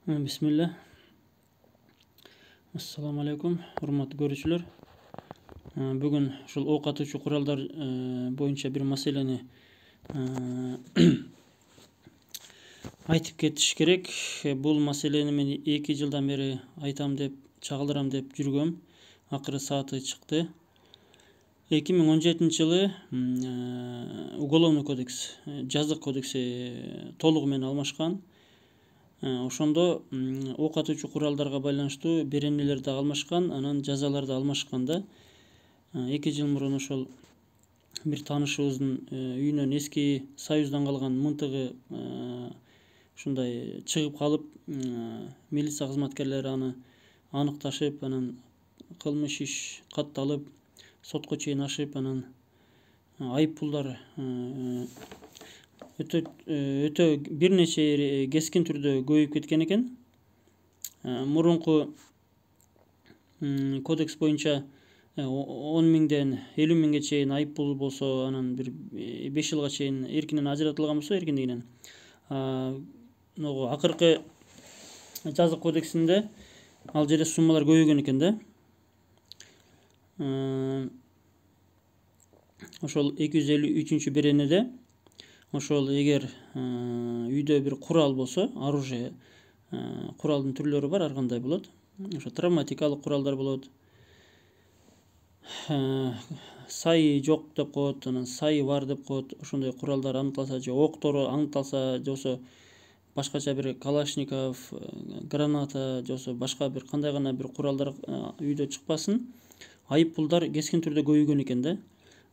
Bismillah. Assalamu alaikum. Hurmatly görüşçüler. Bugün uşul ok atуучу kurallar boyunça bir maseleni aytıp ketiş керек. Бул маселени мен 2 жылдан бери айтам деп, чагылдырам деп жүргөм. Акыры сааты чыкты. 2017 жылы Уголовный кодекс, жазык кодекси толугу менен алмашкан. Ошондо ok атуучу куралдарга байланыштуу беренелер да алмашкан, анан жазалар да алмашкан да. 2 жыл мурун ошол бир таанышыбыздын үйүнөн эски Союздан калган мынтыгы ушундай чыгып калып, милиция кызматкерлери аны аныкташып, анан кылмыш иш катталып, сотко чейин ашып, анан айып пулдар өтө бир нече кескин түрдө көбөйүп кеткен экен. Мурунку кодекс боюнча 10 миңден 50 миңге чейин айып пул болсо, анан бир 5 жылга чейин эркинен ажыратылган болсо, эркиндигинен. Акыркы жазык кодексинде ал жерде суммалар көбөйгөн экен да. Ошол 253 беренеде ошол эгер үйдө бир курал болсо, оружие, куралдын түрлөрү бар, ар кандай болот. Ошо травматикалык куралдар болот. Сайы жок деп коет, анан сайы бар деп коет. Ошондой куралдар аныкталса, же октору аныкталса, же болсо башкача бир калашников, граната, же болсо башка бир кандай гана бир куралдар үйдө чыкпасын, айып пулдар кескин түрдө көбөйгөн экен да.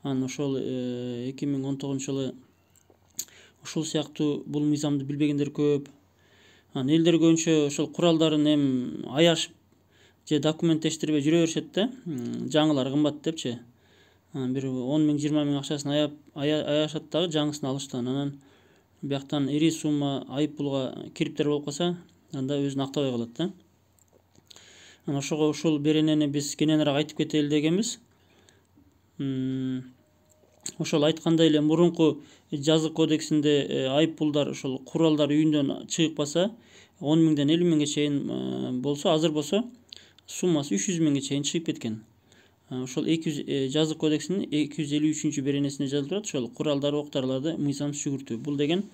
Анан ошол 2019 жылы ушул сыяктуу бул мыйзамды билбегендер көп. Анан элдер көбүнчө ошол куралдарын аяшып же документтештирбей жүрө беришет да. Жаңылар кымбат депчи. Бир 10 миң, 20 миң акчасын аяшат дагы жаңысын алыштан. Анан бияктан ири сумма айып пулга кириптер болуп калса, анда өзүн актабай калат да. Анан ошого ушул беренени биз кененирээк айтып кетели дегенбиз. Ошол айткандай эле мурунку жазык кодексинде айып пулдар ошол куралдар үйүндөн чыгпаса 10 миңден 50 миңге чейин болсо, азыр болсо суммасы 300 миңге чейин чыгып кеткен. Ошол 200 жазык кодексинин 253 беренесинде жазылып турат, ошол куралдар, октарларды мыйзамсыз жүгүртүү. Бул деген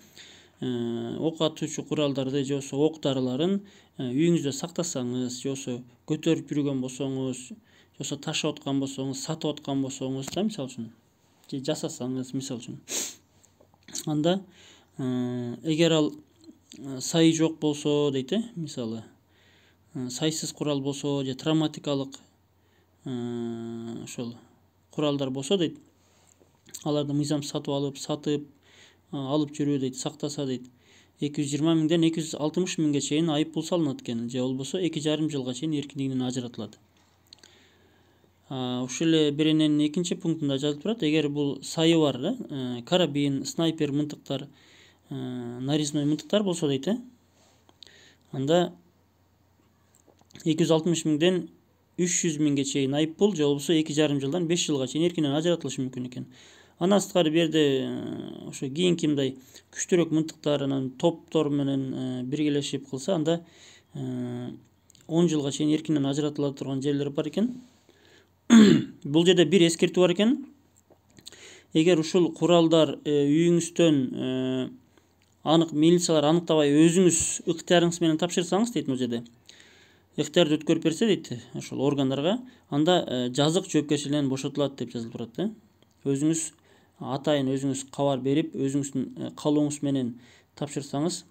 ok атуучу куралдарды же болсо ок дарыларын үйүңүздө сактасаңыз, же болсо көтөрүп жүргөн болсоңуз, же болсо ташып аткан болсоңуз, сатып аткан болсоңуз да, мисалы үчүн, же жасасаңыз, мисалы үчүн, анда эгер ал сайы жок болсо дейт, мисалы сайсыз курал болсо, же травматикалык ошол куралдар болсо дейт, аларды мыйзамсыз сатып алып жүрүү дейт, сактаса дейт, 220 миңден 260 миңге чейин айып пул салынат экен, же болбосо 2,5 жылга чейин эркиндигинен ажыратылат. Ушул эле берененин 2 пунктунда жазылып турат, эгер бул сайы бар да, карабин, снайпер мынтыктар, нарезной мынтыктар болсо дейт, анда 260 миңден 300 миңге чейин айып пул, же болбосо 2,5 жылдан 5 жылга чейин эркинен ажыратылышы мүмкүн экен. Андан сырткары берде ошо кийинки мындай күчтүүрөөк мынтыктар, анан топтор менен биргелешип кылса, анда 10 жылга чейин эркинен ажыратыла турган жерлер бар экен. Бул жерде бир эскертүү бар экен. Эгер ушул куралдар үйүңүздөн анык милициялар аныктабай өзүңүз ыктыярыңыз менен тапшырсаңыз дейт, бул жерде ыктыярды өткөрүп берсе дейт ошол органдарга, анда жазык жоопкерчилигинен бошотулат деп жазылып турат да. Өзүңүз атайын өзүңүз кабар берип, өзүңүздүн каалооңуз менен тапшырсаңыз,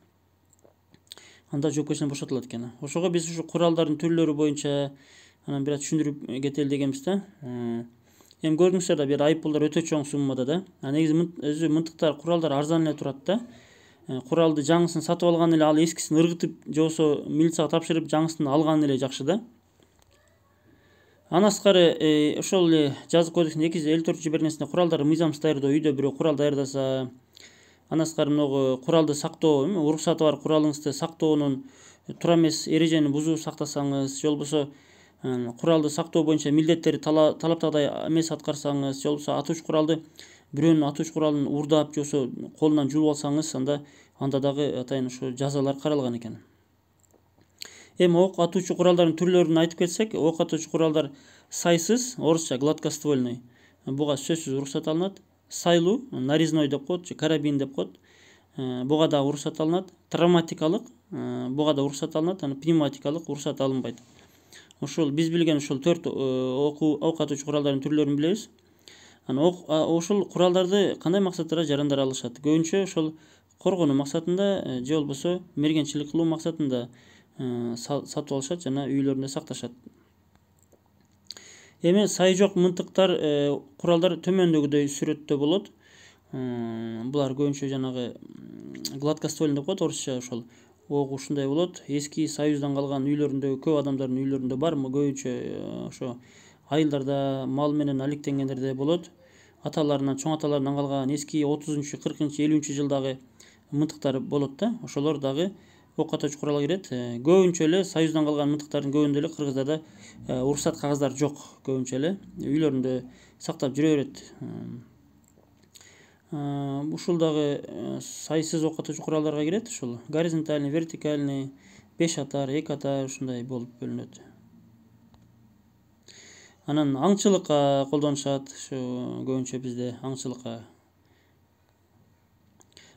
анда жоопкерчиликтерден бошотулат экен. Ошого биз ушу куралдардын түрлөрү боюнча анан бир аз түшүндүрүп кетели дегенбиз да. Эми көрдүңүздөр да, бир айып пулдар өтө чоң суммада да. Негизи өзү мынтыктар, куралдар арзан эле турат да. Куралды жаңысын сатып алган эле ал эскисин ыргытып, же болсо милицияга тапшырып жаңысын алган эле жакшы да. Андан сырткары ошол эле жазык кодексинин 254 беренесинде куралдарды мыйзамсыз даярдоо, үйдө бирөө курал даярдаса, андан сырткары могу куралды сактоо, уруксаты бар куралыңызды сактоонун туура эмес эрежени бузуу сактасаңыз, же болбосо куралды сактоо боюнча милдеттерди талаптагыдай эмес аткарсаңыз, же болбосо атуучу куралды бирөөнүн атуучу куралын уурдап, же болсо колунан жулуп алсаңыз, анда дагы атайын ушу жазалар каралган экен. Эми ок атуучу куралдардын түрлөрүн айтып кетсек, ок атуучу куралдар сайсыз, орусча гладкоствольный, буга сөзсүз уруксат алынат. Сайлуу, нарезной деп коет, же карабин деп коет. Буга да уруксат алынат. Травматикалык, буга да уруксат алынат. Анан пневматикалык уруксат алынбайт. Ошол биз билген ошол 4 ок атуучу куралдардын түрлөрүн билебиз. Анан ошол куралдарды кандай максаттарга жарандар алышат? Көбүнчө ошол коргонуу максатында же болбосо мергенчилик кылуу максатында сатып алышат жана үйлөрүндө сакташат. Эми сайы жок мынтыктар, куралдар төмөндөгүдөй сүрөттө болот. Булар көбүнчө жанагы гладкоствольный деп коет орусча, ошол огу ушундай болот. Эски Союздан калган үйлөрүндө, көп адамдардын үйлөрүндө бар, көбүнчө ошо айылдарда мал менен алектенгендерде болот. Аталарынан, чоң аталарынан калган эски 30-40, 50 жылдагы мынтыктар болот да. Ошолор дагы ок атуучу куралга кирет. Көбүнчө эле Союздан калган мынтыктардын көбүндө эле кыргыздарда уруксат кагаздар жок, көбүнчө эле үйлөрүндө сактап жүрө берет. Ушул дагы сайсыз ок атуучу куралдарга кирет. Ушул горизонтальный, вертикальный, 5 атар, 2 атар ушундай болуп бөлүнөт. Анан аңчылыкка колдонушат, ушу көбүнчө бизде аңчылыкка.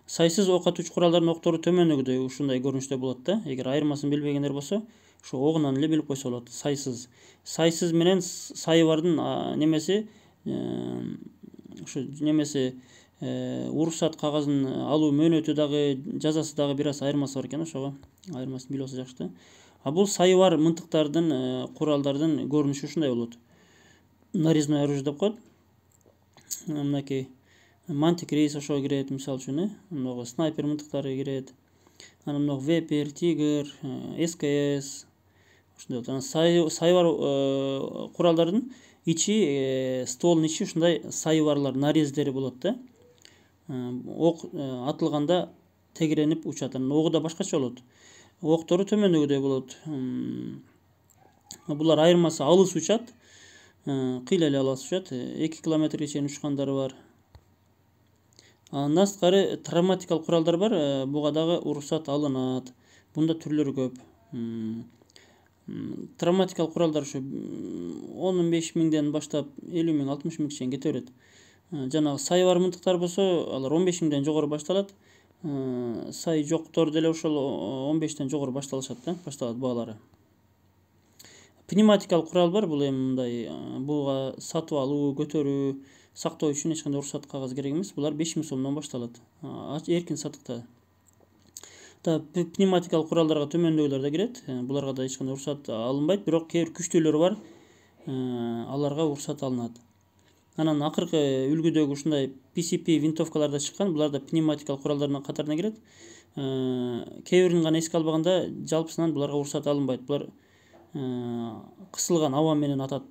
Сайсыз ок атуучу куралдардын октору төмөндөгүдөй ушундай көрүнүштө болот да. Эгер айырмасын билбегендер болсо, ошо огунан эле билип койсо болот. Сайсыз менен сайы бардын немеси, ушу немеси уруксат кагазын алуу мөөнөтү дагы, жазасы дагы бир аз айырмасы бар экен, ошого айырмасын билип алса жакшы да. Бул сайы бар мынтыктардын, куралдардын көрүнүшү ушундай болот. Нарезной оружие деп коет. Мынакей мантикрис ошого кирет, мисалы үчүн, мынагы снайпер мынтыктары кирет. Анан мынагы вепер, тигр, СКС ушундай болот. Анан сайы бар куралдардын ичи, стволдун ичи ушундай сайы барлар, нарездери болот да. Ок атылганда тегеренип учат. Анан огу да башкача болот. Октору төмөндөгүдөй болот. Булар айырмасы алыс учат. Кыйла эле алыс учат. 2 километрге чейин учкандары бар. Андан сырткары травматикалык куралдар бар. Буга дагы уруксат алынат. Бунда түрлөрү көп. Травматикалык куралдар ушу 15 миңден баштап 50 миң, 60 миңге чейин кете берет. Жанагы сайы бар мынтыктар болсо, алар 15 миңден жогору башталат. Сайы жоктор деле ошол 15тен жогору башталышат да, башталат баалары. Пневматикалык курал бар, бул эми мындай, буга сатып алуу, көтөрүү, сактоо үчүн эч кандай уруксат кагаз керек эмес. Булар 5 миң сомдон башталат. Эркин сатыкта. Пневматикалык куралдарга төмөндөгүлөр да кирет. Буларга да эч кандай уруксат алынбайт, бирок кээ бир күчтүүлөрү бар. Аларга уруксат алынат. Анан акыркы үлгүдөгү ушундай PCP винтовкалар да чыккан. Булар да пневматикалык куралдардын катарына кирет. Кээ бирин гана эске албаганда, жалпысынан буларга уруксат алынбайт. Булар кысылган аба менен атат.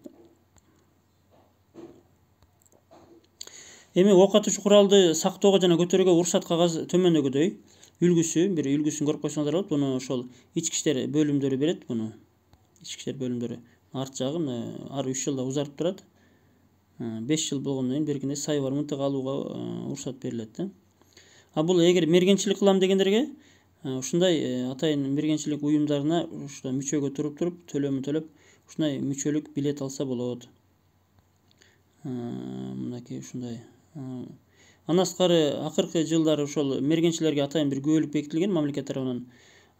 Эми ок атуучу куралды сактоого жана көтөрүүгө уруксат кагаз төмөндөгүдөй. Үлгүсүн көрүп койсоңуздар болот. Буну ошол ички иштер бөлүмдөрү берет. Буну ички иштер бөлүмдөрү арт жагы ар 3 жылда узартып турат. 5 жыл болгондон кийин беркинде сайы бар мынтык алууга уруксат берилет да. Бул эгер мергенчилик кылам дегендерге ушундай атайын мергенчилик уюмдарына ушундай мүчөгө туруп төлөмүн төлөп ушундай мүчөлүк билет алса болот. Мынакей ушундай. Андан сырткары акыркы жылдары ошол мергенчилерге атайын бир күбөлүк бекитилген мамлекет тарабынан.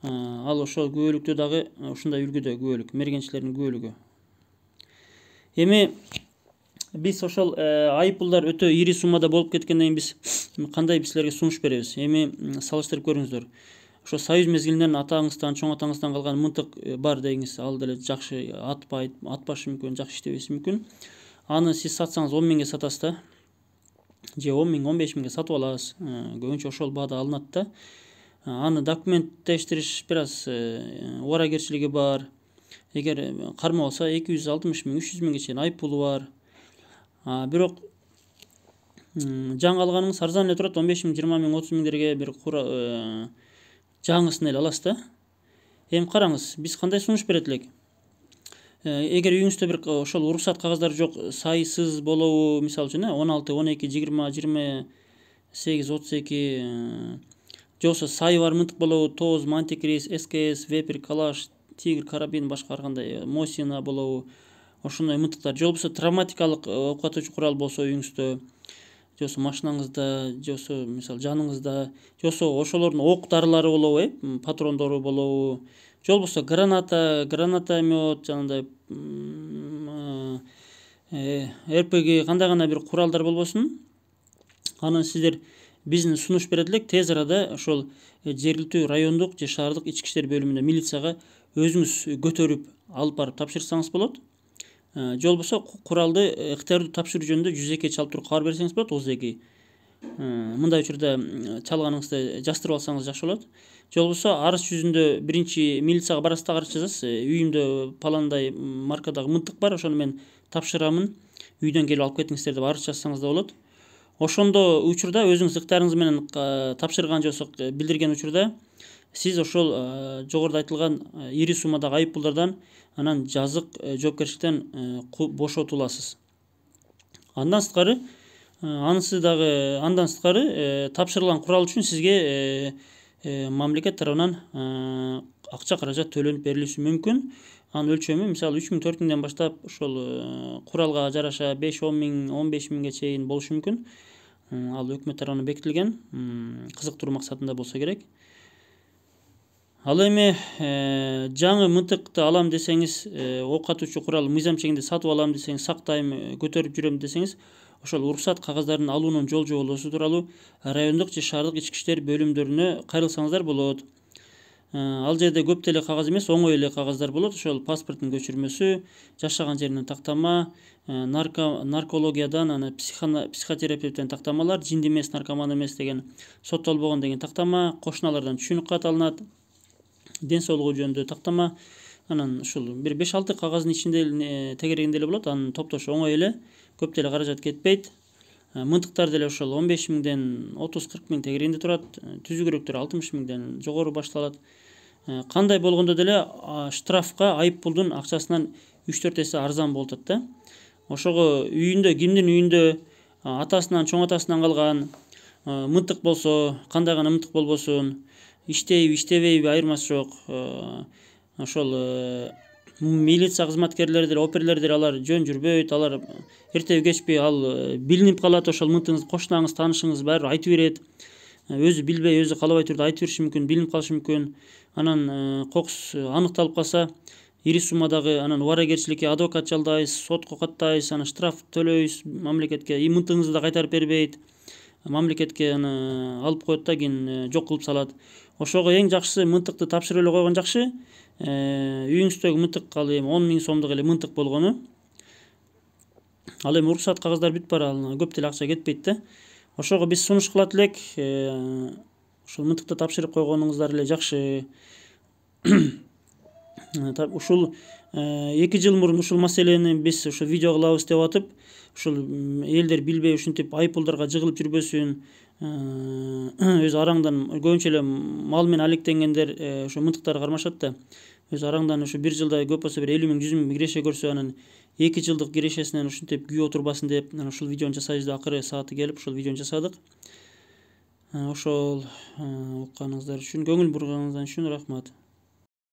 Ал ошол күбөлүктү дагы ушундай үлгүдө күбөлүк, мергенчилердин күбөлүгү. Эми биз ошол айыппулдар өтө ири суммада болуп кеткенден кийин биз кандай силерге сунуш беребиз? Эми салыштырып көрүңүздөр. Ошо Союз мезгилинен атаңыздан, чоң атаңыздан калган мынтык бар деңиз, ал деле жакшы атпашы мүмкүн, жакшы иштебеши мүмкүн. Аны сиз сатсаңыз 10 миңге сатасыз да. Же 10 миң, 15 миңге сатып аласыз. Көбүнчө ошол баада алынат да. Аны документтештириш бир аз убаракерчилиги бар. Эгер кармоо алса 260 миң, 300 миңге чейин айыппулу бар. Бирок жаңы алганыңыз арзан эле турат, 15 миң, 20 миң, 30 миңдерге бир жаңысын эле аласыз да. Эми караңыз, биз кандай сунуш берет элек? Эгер үйүңүздө бир ошол уруксат кагаздары жок, сайсыз болобу, мисалы үчүн 16, 12, 20, 28, 32 же болбосо сайы бар мынтык болобу, тоз, мантикрис, СКС, вепер, калаш, тигр карабин башка ар кандай мосина болобу, ошондой мынтыктар же болбосо травматикалык окутуучу курал болсо үйүңүздө, же болбосо машинаңызда, же болбосо мисалы жаныңызда, же болбосо ошолордун ок дарылары болобу, патрондору болобу, же болбосо гранатомет, жанагындай РПГ кандай гана бир куралдар болбосун, анан сиздер биздин сунуш берет элек тез арада ошол жергиликтүү райондук же шаардык ички иштер бөлүмүнө милицияга өзүңүз көтөрүп алып барып тапшырсаңыз болот. Же болбосо куралды ыктыярдуу тапшыруу жөнүндө 102 чалып туруп кабар берсеңиз болот, 32. Мындай учурда чалганыңызды жастырып алсаңыз жакшы болот. Же болбосо арыз жүзүндө биринчи милицияга барасыз да арыз жазасыз. Үйүмдө паландай маркадагы мынтык бар, ошону мен тапшырамын, үйдөн келип алып кетиңиздер деп арыз жазсаңыз да болот. Ошондо учурда өзүңүз ыктыярыңыз менен тапшырган же болбосо билдирген учурда сиз ошол жогоруда айтылган ири суммадагы айып пулдардан анан жазык жоопкерчиликтен бошотуласыз. Андан сырткары тапшырылган курал үчүн сизге мамлекет тарабынан акча каражат төлөнүп берилиши мүмкүн. Анын өлчөмү мисалы 3.000 4.000ден баштап ошол куралга жараша 5-10 миң 15 миңге чейин болушу мүмкүн. Ал өкмөт тарабынан бекитилген, кызыктыруу максатында болсо керек. Ал эми жаңы мынтыкты алам десеңиз, ок атуучу курал мыйзам чегинде сатып алам десеңиз, сактайм, көтөрүп жүрөм десеңиз, ошол уруксат кагаздарын алуунун жол жоболоосу тууралуу райондук же шаардык ички иштер бөлүмдөрүнө кайрылсаңыздар болот. Ал жерде көп деле кагаз эмес, оңой эле кагаздар болот. Ошол паспорттун көчүрмөсү, жашаган жеринен тактама, наркологиядан, психотерапевттен тактамалар, жинди эмес, наркоман эмес деген, соттолбогон деген тактама, кошуналардан түшүнүк кат алынат, ден соолугу жөнүндө тактама. Анан ушул бир 5-6 кагаздын ичинде тегерегинде эле болот. Анын топтошу оңой эле, көп деле каражат кетпейт. Мынтыктар деле ошол 15 миңден 30-40 миң тегерегинде турат. Түзүгүрөктөр 60 миңден жогору башталат. Кандай болгондо деле штрафка айып пулдун акчасынан 3-4 эсе арзан болуп атат да. Ошого үйүндө, кимдин үйүндө атасынан, чоң атасынан калган мынтык болсо, кандай гана мынтык болбосун, иштейби, иштебейби айырмасы жок. Ошол милиция кызматкерлери деле, оперлер деле алар жөн жүрбөйт, алар эртеби кечпи ал билинип калат. Ошол мынтыгыңыз кошунаңыз, таанышыңыз баары айтып берет. Өзү билбей, өзү каалабай турда айтып бериши мүмкүн, билинип калышы мүмкүн. Анан кокус аныкталып калса, ири суммадагы анан убарайгерчиликке адвокат жалдайсыз, сотко каттайсыз, анан штраф төлөйсүз мамлекетке, мынтыгыңызды да кайтарып бербейт. Мамлекетке аны алып коет да кийин жок кылып салат. Ошого эң жакшысы мынтыкты тапшырып эле койгон жакшы. Үйүңүздөгү мынтык ал эми 10 миң сомдук эле мынтык болгону. Ал эми уруксат кагаздар бүт бара, көп деле акча кетпейт да. Ошого биз сунуш кылат элек. Ушул мынтыкты тапшырып койгонуңуздар эле жакшы. Ушул 2 жыл мурун ушул маселени биз ошо видео кылабыз деп атып, ушул элдер билбей ушинтип айып пулдарга жыгылып жүрбөсүн. Өз араңдан көбүнчө эле мал менен алектенгендер ошо мынтыктарга кармашат да. Өз араңдан ошо 1 жылда көп болсо бир 50 миң 100 миң киреше көрсө, анан 2 жылдык кирешесинен ушинтип күйө отурбасын деп, ушул видеону жасайбыз деп акыры сааты келип ушул видеону жасадык. Ошол укканыңыздар үчүн, көңүл бурганыңыздан үчүн рахмат.